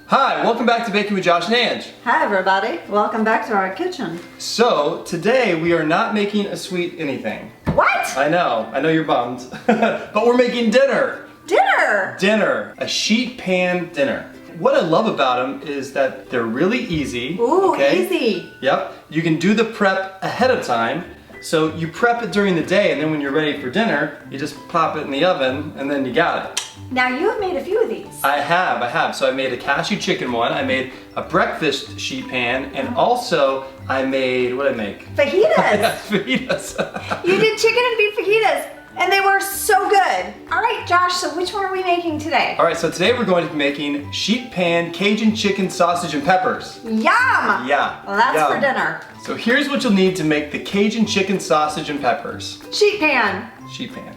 Hi, welcome back to Baking with Josh Ange. Hi everybody, welcome back to our kitchen. So, today we are not making a sweet anything. What? I know you're bummed, but we're making dinner. Dinner? Dinner, a sheet pan dinner. What I love about them is that they're really easy. Ooh, easy. Yep, you can do the prep ahead of time. So you prep it during the day and then when you're ready for dinner, you just pop it in the oven and then you got it. Now you have made a few of these. I have. So I made a cashew chicken one, I made a breakfast sheet pan, and also I made, what did I make? Fajitas. Fajitas. You did chicken and beef fajitas, and they were so good. All right, Josh, so which one are we making today? All right, so today we're going to be making sheet pan Cajun chicken sausage and peppers. Yum! Yeah. Well, that's yum. for dinner. So here's what you'll need to make the Cajun chicken sausage and peppers. Sheet pan. Sheet pan.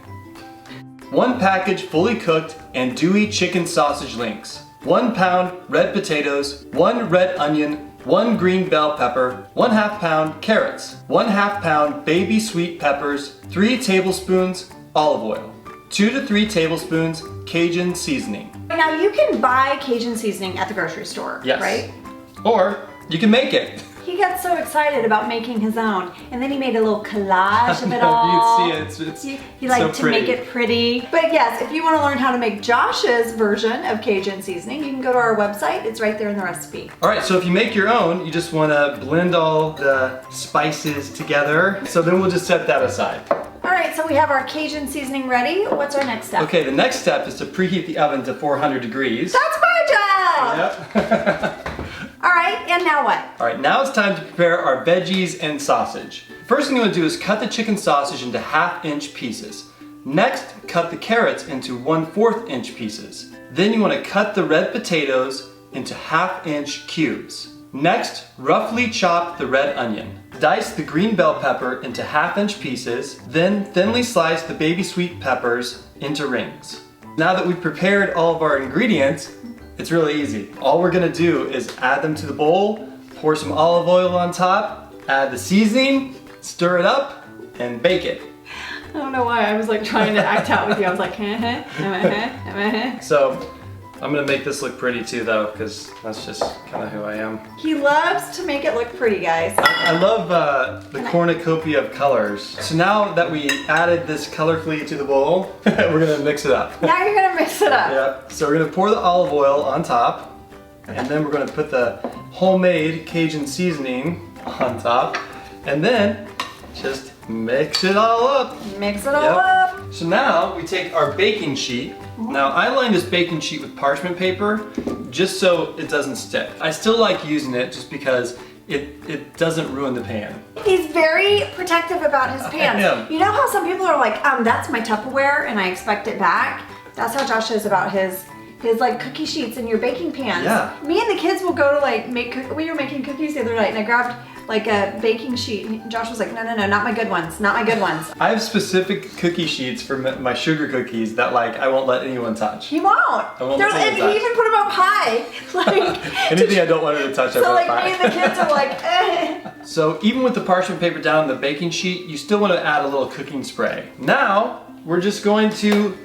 1 package fully cooked and dewy chicken sausage links. 1 pound red potatoes, 1 red onion, 1 green bell pepper, 1/2 pound carrots, 1/2 pound baby sweet peppers, 3 tablespoons olive oil, 2 to 3 tablespoons Cajun seasoning. Now you can buy Cajun seasoning at the grocery store, Yes. right? Or you can make it. He got so excited about making his own, and then he made a little collage of it all. You can see it. He liked so to make it pretty. But yes, if you want to learn how to make Josh's version of Cajun seasoning, you can go to our website. It's right there in the recipe. All right, so if you make your own, you just want to blend all the spices together. So then we'll just set that aside. All right, so we have our Cajun seasoning ready. What's our next step? Okay, the next step is to preheat the oven to 400 degrees. That's my job! Yep. All right, and now what? All right, now it's time to prepare our veggies and sausage. First thing you want to do is cut the chicken sausage into 1/2 inch pieces. Next, cut the carrots into 1/4 inch pieces. Then you want to cut the red potatoes into 1/2 inch cubes. Next, roughly chop the red onion. Dice the green bell pepper into 1/2 inch pieces, then thinly slice the baby sweet peppers into rings. Now that we've prepared all of our ingredients, it's really easy. All we're gonna do is add them to the bowl, pour some olive oil on top, add the seasoning, stir it up, and bake it. I don't know why I was like trying to act out with you. I was like, So, I'm gonna make this look pretty too though, because that's just kind of who I am. He loves to make it look pretty, guys. I love the cornucopia of colors. So now that we added this colorfully to the bowl, we're gonna mix it up. Now you're gonna mix it up. Yep. So we're gonna pour the olive oil on top, and then we're gonna put the homemade Cajun seasoning on top, and then just mix it all up. Mix it all up. So now we take our baking sheet. Now I line this baking sheet with parchment paper just so it doesn't stick. I still like using it just because it doesn't ruin the pan. He's very protective about his pans. I am. You know how some people are like, that's my Tupperware and I expect it back? That's how Josh is about his like cookie sheets in your baking pans. Yeah. Me and the kids will go to like we were making cookies the other night and I grabbed like a baking sheet and Josh was like, no, not my good ones, not my good ones. I have specific cookie sheets for my sugar cookies that like I won't let anyone touch. He won't. I won't let And anyone he touch. even put them up high. Like, Anything I don't want her to touch, I so put like by. me and the kids are like, eh. So even with the parchment paper down on the baking sheet, you still want to add a little cooking spray. Now, we're just going to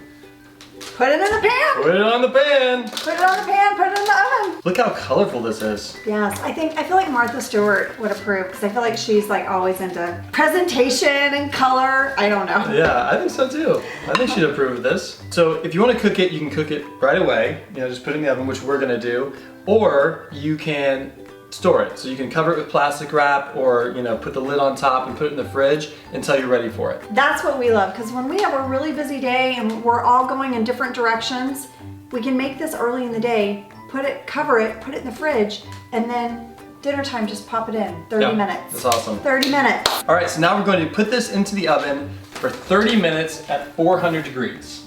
Put it in the pan. put it on the pan. Put it on the pan, put it in the oven. Look how colorful this is. Yes, I feel like Martha Stewart would approve because I feel like she's like always into presentation and color. I don't know. Yeah, I think so too. I think she'd approve of this. So if you want to cook it, you can cook it right away. You know, just put it in the oven, which we're gonna do. Or you can store it. So you can cover it with plastic wrap or, you know, put the lid on top and put it in the fridge until you're ready for it. That's what we love because when we have a really busy day and we're all going in different directions, we can make this early in the day, cover it, put it in the fridge, and then dinner time, just pop it in, 30 minutes. That's awesome. 30 minutes. All right, so now we're going to put this into the oven for 30 minutes at 400 degrees.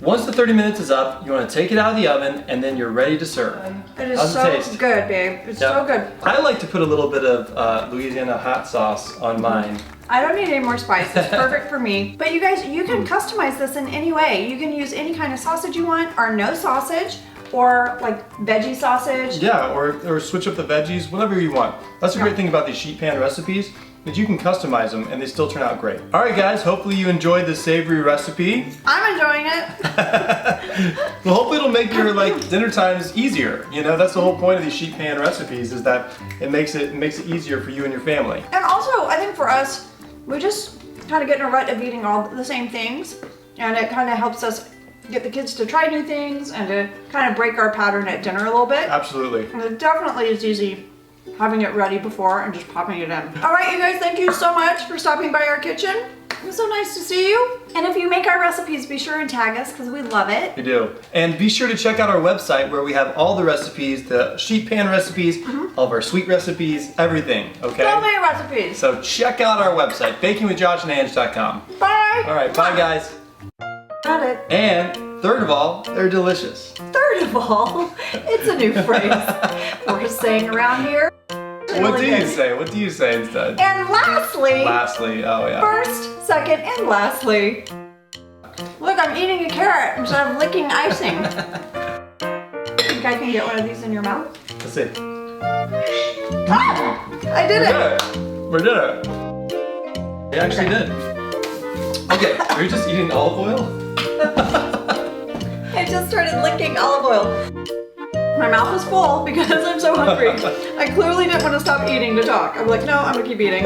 Once the 30 minutes is up, you want to take it out of the oven and then you're ready to serve. It is How's so it taste? good, babe. It's Yep. so good. I like to put a little bit of Louisiana hot sauce on mine. I don't need any more spice. It's perfect for me. But you guys, you can customize this in any way. You can use any kind of sausage you want or no sausage or like veggie sausage. Yeah, or switch up the veggies, whatever you want. That's a great thing about these sheet pan recipes, is you can customize them and they still turn out great. All right guys, hopefully you enjoyed this savory recipe. I'm enjoying it. Well, hopefully it'll make your like dinner times easier. You know, that's the whole point of these sheet pan recipes, is that it makes it easier for you and your family. And also, I think for us, we just kind of get in a rut of eating all the same things, and it kind of helps us get the kids to try new things and to kind of break our pattern at dinner a little bit. Absolutely. And it definitely is easy having it ready before and just popping it in. All right, you guys, thank you so much for stopping by our kitchen. It was so nice to see you. And if you make our recipes, be sure and tag us because we love it. We do. And be sure to check out our website where we have all the recipes, the sheet pan recipes, all of our sweet recipes, everything, okay? So many recipes. So check out our website, bakingwithjoshandange.com. Bye. All right, bye guys. Got it. And third of all, they're delicious. Third of all, it's a new phrase we're saying around here. What do you say? What do you say instead? And lastly. Lastly, oh yeah. First, second, and lastly. Look, I'm eating a carrot instead of licking icing. Think I can get one of these in your mouth? Let's see. Ah, I did it. We did it. We actually did. Okay, are you just eating olive oil? I just started licking olive oil. My mouth is full because I'm so hungry. I clearly didn't want to stop eating to talk. I'm like, no, I'm gonna keep eating.